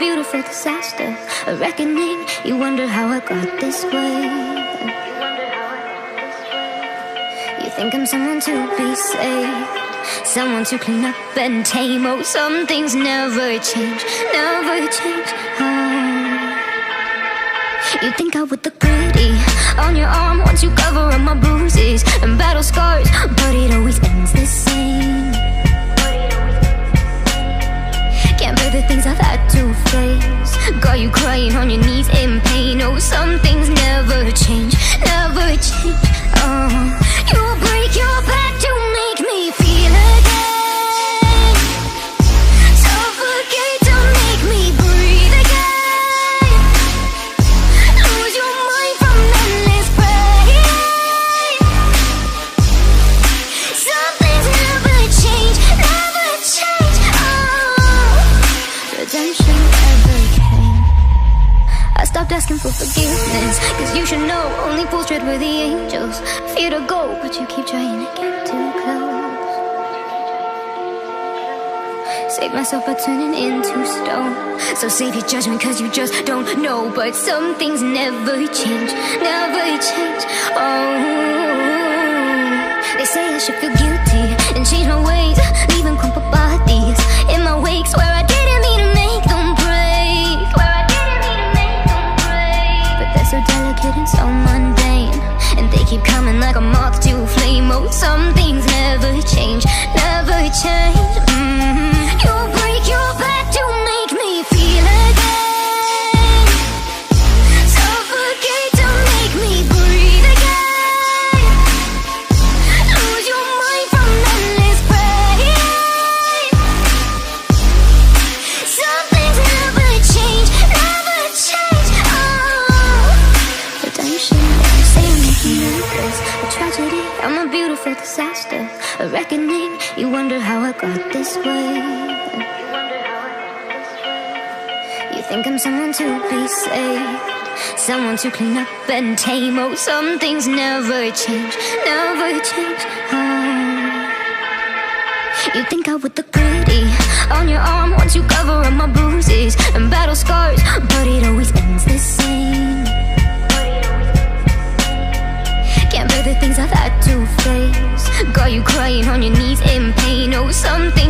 beautiful disaster, a reckoning. You wonder how I got this way. You think I'm someone to be saved, someone to clean up and tame. Oh, some things never change, never change. Oh. You think I would look pretty on your arm once you cover up my bruises and battle scars, but it always ends the same. Can't bear the things I've had to face, got you crying on your knees in pain. Oh, some things never change, never change. Oh, you break your back to make me feel again, suffocate to make me breathe again, lose your mind from endless pain. Some things never change, never change. Oh, redemption never came. I stopped asking for forgiveness, cause you should know only fools tread where the angels fear to go, but you keep trying to get too close. Save myself by turning into stone, so save your judgment cause you just don't know. But some things never change, never change. Oh, they say I should feel guilty and change my ways, leaving crumpled bodies in my wake. Swear I didn't mean to make them break, swear I didn't mean to make them break. But they're so delicate and so mundane, and they keep coming like a moth to a flame. Oh, some things never change, never change. You break your back to make me feel again, suffocate to make me breathe again, lose your mind from endless pain. Some things never change, never change. Oh, redemption, say I'm making this a tragedy, I'm a beautiful disaster, a reckoning. You wonder how I got this way. You think I'm someone to be saved, someone to clean up and tame. Oh, some things never change, never change. Oh. You think I would look pretty on your arm once you cover up my bruises and battle scars, but it always ends the same. Can't bear the things I've had to face, got you crying on your knees in pain. Oh, some things